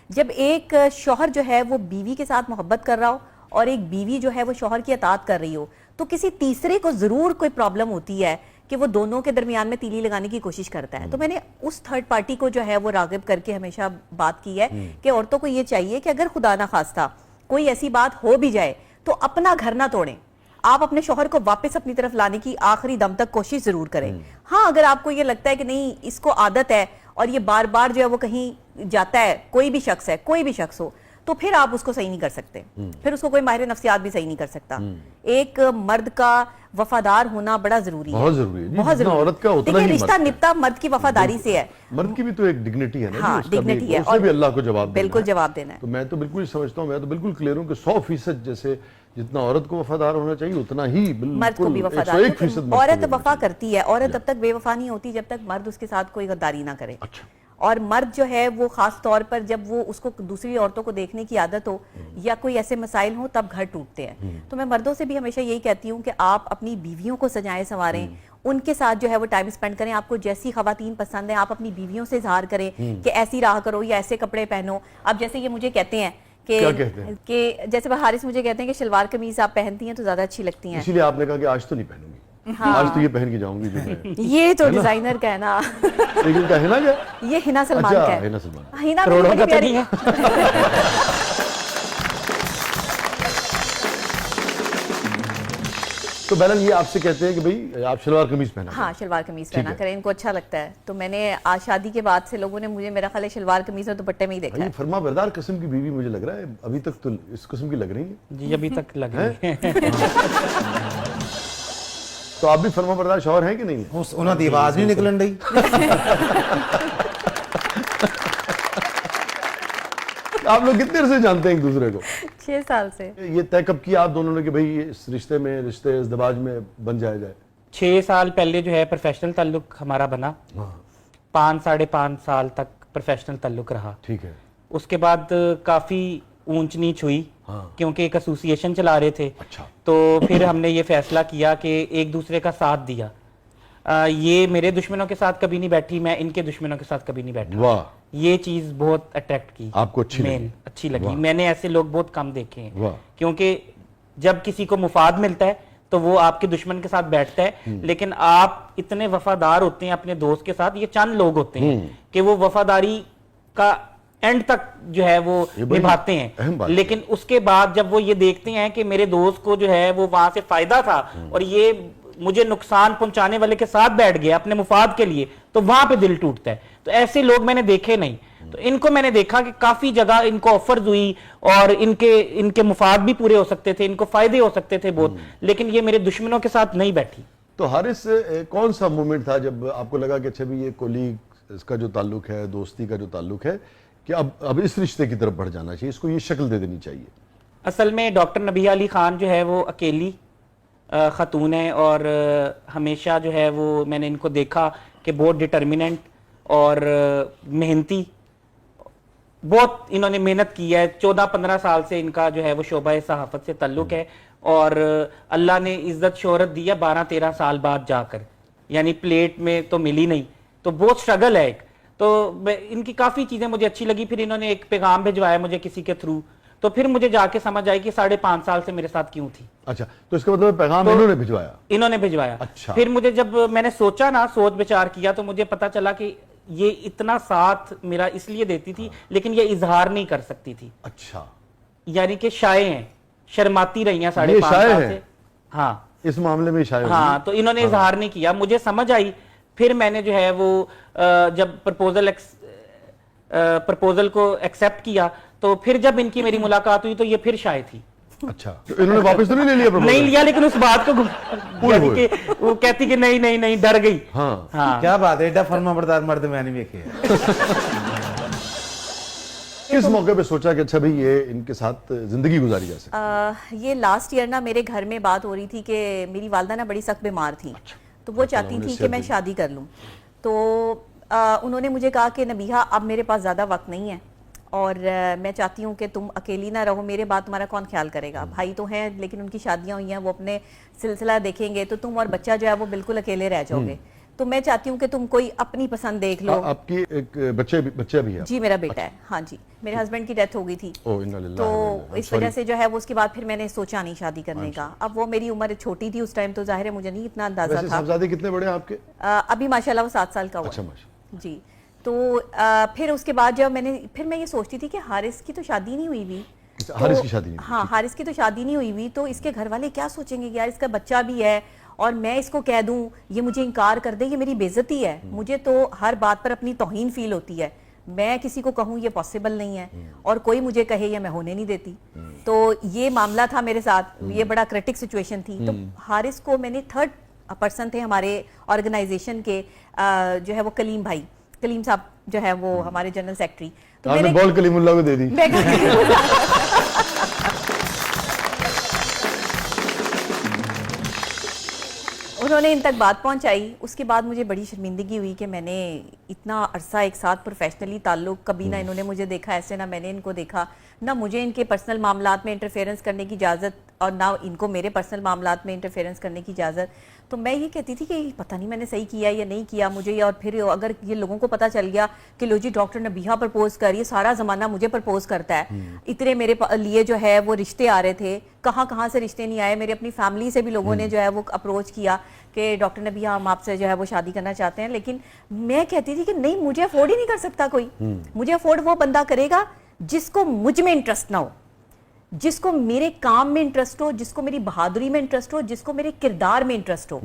जब एक शौहर जो है वो बीवी के साथ मोहब्बत कर रहा हो और एक बीवी जो है वो शौहर की अतात कर रही हो, तो किसी तीसरे को जरूर कोई प्रॉब्लम होती है कि वो दोनों के दरमियान में तीली लगाने की कोशिश करता है। तो मैंने उस थर्ड पार्टी को जो है वो रागिब करके हमेशा बात की है कि औरतों को ये चाहिए कि अगर खुदा ना खास्ता कोई ऐसी बात हो भी जाए तो अपना घर ना तोड़ें, आप अपने शौहर को वापस अपनी तरफ लाने की आखिरी दम तक कोशिश जरूर करें। हाँ, अगर आपको ये लगता है कि नहीं इसको आदत है और ये बार बार जो है वो कहीं जाता है, कोई भी शख्स है, कोई भी शख्स हो, तो फिर आप उसको सही नहीं कर सकते, फिर उसको कोई माहिर नफ्सियात भी सही नहीं कर सकता। एक मर्द का वफादार होना बड़ा जरूरी है, बहुत जरूरी है, बहुत जरूरी। औरत का उतना ही रिश्ता निपटा मर्द की वफादारी से है। मर्द की भी तो एक डिग्निटी है ना, हाँ, डिग्निटी है, और भी अल्लाह को जवाब बिल्कुल जवाब देना है। तो मैं तो बिल्कुल समझता हूँ, मैं तो बिल्कुल क्लियर हूँ कि 100% जैसे जितना औरत को वफादार होना चाहिए उतना ही मर्द को भी वफादार। 101% औरत वफा करती है, औरत तब तक बेवफा नहीं होती जब तक मर्द उसके साथ कोई गद्दारी ना करे। अच्छा। और मर्द जो है वो खास तौर पर जब वो उसको दूसरी औरतों को देखने की आदत हो या कोई ऐसे मसाइल हो तब घर टूटते हैं। तो मैं मर्दों से भी हमेशा यही कहती हूँ कि आप अपनी बीवियों को सजाएं संवारें, उनके साथ जो है वो टाइम स्पेंड करें। आपको जैसी खवातीन पसंद है आप अपनी बीवियों से इजहार करें कि ऐसी रहा करो या ऐसे कपड़े पहनो। अब जैसे ये मुझे कहते हैं कि जैसे हारिस मुझे कहते हैं कि शलवार कमीज आप पहनती हैं तो ज्यादा अच्छी लगती हैं, इसीलिए आपने कहा कि आज तो नहीं पहनूंगी। हाँ। आज तो ये पहन के जाऊंगी जो मैं ये तो डिजाइनर का है ना। लेकिन क्या हिना क्या? ये हिना सलमान का है। हिना सलमान, हिना करोड़ों मेरी का प्यारी है। तो बहरहाल ये आपसे कहते हैं कि भाई आप शलवार कमीज पहना। हाँ, शलवार कमीज पहना करें, इनको अच्छा लगता है। तो मैंने आज शादी के बाद से लोगों ने मुझे मेरा ख्याल है शलवार कमीज और दुपट्टे में ही देखा है। फरमा बरदार किस्म की बीवी मुझे लग रहा है, अभी तक तो इस किस्म की लग रही है जी, अभी तक लग रही है। तो आप भी फरमा बरदार शौहर हैं कि नहीं? उन्होंने दी आवाज नहीं निकलन रही। आप लोग कितने देर से जानते हैं एक दूसरे को? 6 साल से। ये तय कब किया आप दोनों ने कि भाई इस रिश्ते इस दबाज में बन जाया जाए? 6 साल पहले जो है प्रोफेशनल ताल्लुक हमारा बना। 5 साढ़े 5 साल तक प्रोफेशनल ताल्लुक रहा। ठीक है। उसके बाद काफी ऊंच नीच हुई। हाँ। क्योंकि एक एसोसिएशन चला रहे थे। अच्छा। तो फिर हमने ये फैसला किया कि एक दूसरे का साथ दिया। ये मेरे दुश्मनों के साथ कभी नहीं बैठी, मैं इनके दुश्मनों के साथ कभी नहीं बैठा। वाह। ये चीज बहुत अट्रैक्ट की, आपको अच्छी लगी। मैंने ऐसे लोग बहुत कम देखे हैं। वाह। क्योंकि जब किसी को मुफाद मिलता है तो वो आपके दुश्मन के साथ बैठता है, लेकिन आप इतने वफादार होते हैं अपने दोस्त के साथ, ये चंद लोग होते हैं कि वो वफादारी का एंड तक जो है वो निभाते हैं। लेकिन उसके बाद जब वो ये देखते हैं कि मेरे दोस्त को जो है वो वहां से फायदा था और ये मुझे नुकसान पहुंचाने वाले के साथ बैठ गया अपने मुफाद के लिए, तो वहां पे दिल टूटता है। तो ऐसे लोग मैंने देखे नहीं। तो इनको मैंने देखा कि काफी जगह इनको ऑफर्स हुई और इनके मुफाद भी पूरे हो सकते थे, इनको फायदे हो सकते थे बहुत, लेकिन ये मेरे दुश्मनों के साथ नहीं बैठी। तो हारिस, कौन सा मोमेंट था जब आपको लगा कि अच्छा भी ये कोलीग इसका जो ताल्लुक है, दोस्ती का जो ताल्लुक है, कि अब इस रिश्ते की तरफ बढ़ जाना चाहिए, इसको ये शक्ल दे देनी चाहिए? असल में डॉक्टर नबिया अली खान जो है वो अकेली खातून है और हमेशा जो है वो मैंने इनको देखा कि बहुत डिटर्मिनेंट और मेहनती, बहुत इन्होंने मेहनत की है। 14-15 साल से इनका जो है वो शोबा सहाफत से ताल्लुक है और अल्लाह ने इज्जत शोहरत दिया 12-13 साल बाद जाकर, यानी प्लेट में तो मिली नहीं, तो बहुत स्ट्रगल है एक। तो इनकी काफी चीजें मुझे अच्छी लगी। फिर इन्होंने एक पैगाम भिजवाया मुझे किसी के थ्रू, तो फिर मुझे जाके समझ आई कि 5.5 साल से मेरे साथ क्यों थी। अच्छा, तो इसका मतलब पैगाम तो इन्होंने भिजवाया। अच्छा। फिर मुझे जब मैंने सोचा ना, सोच विचार किया, तो मुझे पता चला कि ये इतना साथ मेरा इसलिए देती थी, लेकिन ये इजहार नहीं कर सकती थी। अच्छा। यानी कि शाये हैं, शर्माती रही हैं 5.5 साल से। हाँ, इस मामले में शाये। हाँ, तो इन्होंने इजहार नहीं किया, मुझे समझ आई। फिर मैंने जो है वो जब प्रपोजल को एक्सेप्ट किया, तो फिर जब इनकी मेरी मुलाकात हुई तो ये फिर शाये थी। अच्छा, तो इन्होंने वापस तो नहीं ले लिया प्रपोजल? नहीं लिया, लेकिन उस बात को कि वो कहती कि नहीं नहीं नहीं, डर गई। हाँ। हाँ। क्या बात है, एडा फरमा बरदार मर्द मैंने देखे। किस मौके पे सोचा कि अच्छा भाई ये इनके साथ जिंदगी गुजारी जा सकती? ये लास्ट ईयर ना मेरे घर में बात हो रही थी कि मेरी वालदा ना बड़ी सख्त बीमार थी। अच्छा। तो वो चाहती थी कि मैं शादी कर लूं। तो उन्होंने मुझे कहा कि नबीहा अब मेरे पास ज़्यादा वक्त नहीं है और मैं चाहती हूँ कि तुम अकेली ना रहो, मेरे बाद तुम्हारा कौन ख्याल करेगा? भाई तो हैं लेकिन उनकी शादियाँ हुई हैं, वो अपने सिलसिला देखेंगे, तो तुम और बच्चा जो है वो बिल्कुल अकेले रह जाओगे। तो मैं चाहती हूँ कि तुम कोई अपनी पसंद देख लो। आपकी एक बच्चा भी है? जी मेरा बेटा है, हाँ जी। मेरे हस्बैंड की डेथ हो गई थी, ओह इन्ना लिल्लाह तो व इन्ना इस वजह से जो है वो उसके बाद फिर मैंने सोचा नहीं शादी करने का। अब वो मेरी उम्र छोटी थी उस टाइम, तो जाहिर है मुझे नहीं इतना अंदाजा वैसे था। साहबजादे कितने बड़े हैं आपके? अभी माशाल्लाह वो 7 साल का हुआ अच्छा है। माशा। जी। तो फिर उसके बाद जब फिर मैं ये सोचती थी कि हारिस की तो शादी नहीं हुई हुई। हारिस की शादी नहीं हुई, हाँ, हारिस की तो शादी नहीं हुई हुई, तो इसके घर वाले क्या सोचेंगे कि यार इसका बच्चा भी है और मैं इसको कह दूं ये मुझे इनकार कर दे, ये मेरी बेइज्जती है। मुझे तो हर बात पर अपनी तौहीन फील होती है। मैं किसी को कहूं ये पॉसिबल नहीं है और कोई मुझे कहे ये मैं होने नहीं देती। तो ये मामला था मेरे साथ, ये बड़ा क्रिटिक सिचुएशन थी। तो हारिस को मैंने थर्ड पर्सन थे हमारे ऑर्गेनाइजेशन के, जो है वो कलीम साहब जो है वो हमारे जनरल सेक्रेटरी। तो आपने बॉल कलीमुल्लाह को दे दी? उन्होंने इन तक बात पहुंचाई। उसके बाद मुझे बड़ी शर्मिंदगी हुई कि मैंने इतना अरसा एक साथ प्रोफेशनली ताल्लुक, कभी ना इन्होंने मुझे देखा ऐसे, ना मैंने इनको देखा, ना मुझे इनके पर्सनल मामलात में इंटरफेरेंस करने की इजाज़त और ना इनको मेरे पर्सनल मामलात में इंटरफेरेंस करने की इजाज़त। तो मैं ये कहती थी कि पता नहीं मैंने सही किया या नहीं किया मुझे, और फिर अगर ये लोगों को पता चल गया कि लो जी डॉक्टर नबीहा प्रपोज कर, ये सारा ज़माना मुझे प्रपोज करता है, इतने मेरे लिए जो है वो रिश्ते आ रहे थे, कहाँ से रिश्ते नहीं आए। मेरे अपनी फैमिली से भी लोगों ने जो है वो अप्रोच किया कि डॉक्टर नबीहा हम आपसे जो है वो शादी करना चाहते हैं। लेकिन मैं कहती थी कि नहीं, मुझे अफोर्ड ही नहीं कर सकता कोई। मुझे अफोर्ड वो बंदा करेगा जिसको मुझ में इंटरेस्ट ना हो, जिसको मेरे काम में इंटरेस्ट हो, जिसको मेरी बहादुरी में इंटरेस्ट हो, जिसको मेरे किरदार में इंटरेस्ट हो,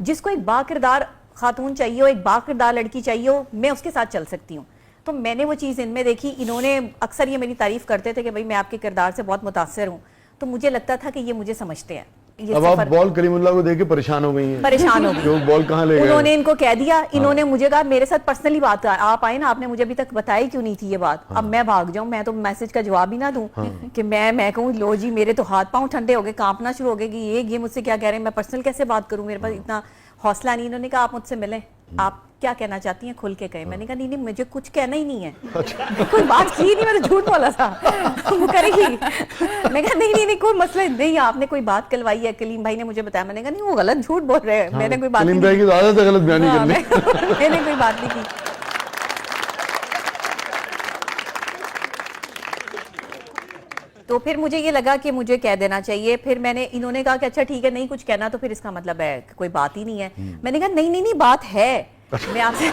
जिसको एक बाकिरदार खातून चाहिए हो, एक बाकिरदार लड़की चाहिए हो, मैं उसके साथ चल सकती हूँ। तो मैंने वो चीज़ इनमें देखी। इन्होंने अक्सर ये मेरी तारीफ करते थे कि भाई मैं आपके किरदार से बहुत मुतासिर हूँ, तो मुझे लगता था कि ये मुझे समझते हैं। ये अब आप बॉल कलीमुल्लाह को देके परेशान हो गई हैं? परेशान हो गई। क्यों, बॉल कहाँ ले गए? उन्होंने इनको कह दिया, इन्होंने मुझे कहा मेरे साथ पर्सनली बात कर, आप आए ना, आपने मुझे अभी तक बताई क्यों नहीं थी ये बात। अब मैं भाग जाऊं, मैं तो मैसेज का जवाब ही ना दूं कि मैं कहूं लो जी मेरे तो हाथ पांव ठंडे हो गए, कांपना शुरू हो गए कि ये मुझसे क्या कह रहे हैं, मैं पर्सनल कैसे बात करूं, मेरे पास इतना हौसला नहीं। इन्होंने कहा आप मुझसे मिलें, आप क्या कहना चाहती हैं खुल के कहें। मैंने कहा नहीं मुझे कुछ कहना ही नहीं है। कोई बात की नहीं, मैंने झूठ बोला था। वो करेगी। मैं कहा नहीं कोई मसला नहीं, आपने कोई बात करवाई है, कलीम भाई ने मुझे बताया। मैंने कहा नहीं वो गलत झूठ बोल रहे हैं, मैंने कोई बात कलीम भाई की तो आदत है गलत बयानी करने। मैंने कोई बात नहीं की। तो फिर मुझे ये लगा कि मुझे कह देना चाहिए। फिर इन्होंने कहा कि अच्छा ठीक है, नहीं कुछ कहना तो फिर इसका मतलब है कि कोई बात ही नहीं है। मैंने कहा नहीं बात है, मैं आपसे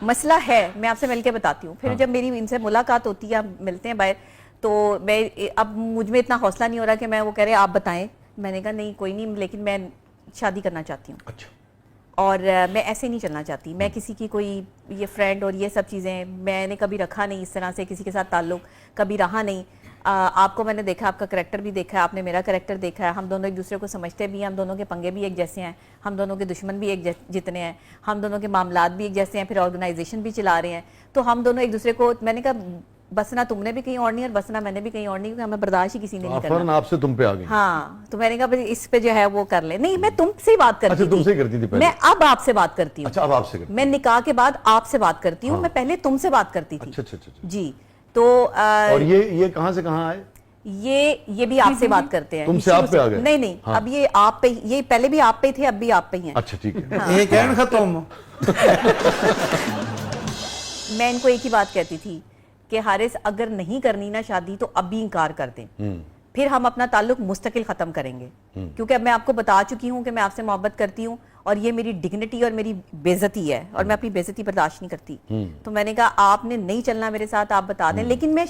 मसला है, मैं आपसे मिलके बताती हूँ। फिर जब मेरी इनसे मुलाकात होती है, मिलते हैं बाहर, तो मैं अब मुझ में इतना हौसला नहीं हो रहा कि मैं वो कह रहे आप बताएं। मैंने कहा नहीं कोई नहीं, लेकिन मैं शादी करना चाहती हूँ। अच्छा। और मैं ऐसे नहीं चलना चाहती। मैं किसी की कोई ये फ्रेंड और ये सब चीज़ें मैंने कभी रखा नहीं, इस तरह से किसी के साथ ताल्लुक कभी रहा नहीं। आपको मैंने देखा, आपका करैक्टर भी देखा है, आपने मेरा करैक्टर देखा है। हम दोनों एक दूसरे को समझते भी हैं, हम दोनों के पंगे भी एक जैसे हैं, हम दोनों के दुश्मन भी एक जितने हैं, हम दोनों के मामलात भी एक जैसे हैं, फिर ऑर्गेनाइजेशन भी चला रहे हैं। तो हम दोनों एक दूसरे को, मैंने कहा बस ना तुमने भी कहीं और नहीं और बस ना मैंने भी कहीं और नहीं, क्योंकि हमें बर्दाश्त ही किसी ने नहीं करना। आपसे तुम पे आ गई। हाँ, तो मैंने कहा इस पे जो है वो कर ले। नहीं मैं तुमसे ही बात करती अच्छा, थी। तुमसे करती थी पहले? मैं अब आपसे बात करती हूँ। अच्छा, अब आपसे करती? मैं निकाह के बाद आपसे बात करती हूँ। मैं पहले तुमसे बात करती थी। अच्छा। जी। तो और ये कहाँ से कहाँ आए? ये भी आपसे बात करते हैं। तुमसे आप पे आ गए? नहीं हाँ। अब ये आप पे, ये पहले भी आप पे ही थे, अब भी आप पे ही हैं। अच्छा ठीक है। हाँ। ये कहन खत्म। मैं इनको एक ही बात कहती थी कि हारिस अगर नहीं करनी ना शादी तो अब भी इनकार कर दें, फिर हम अपना ताल्लुक मुस्तकिल खत्म करेंगे। क्योंकि अब मैं आपको बता चुकी हूँ कि मैं आपसे मोहब्बत करती हूँ और ये मेरी डिग्निटी और मेरी बेइज्जती है और मैं अपनी बेइज्जती बर्दाश्त नहीं करती। तो मैंने कहा आपने नहीं चलना मेरे साथ, आप बता दें। लेकिन मैं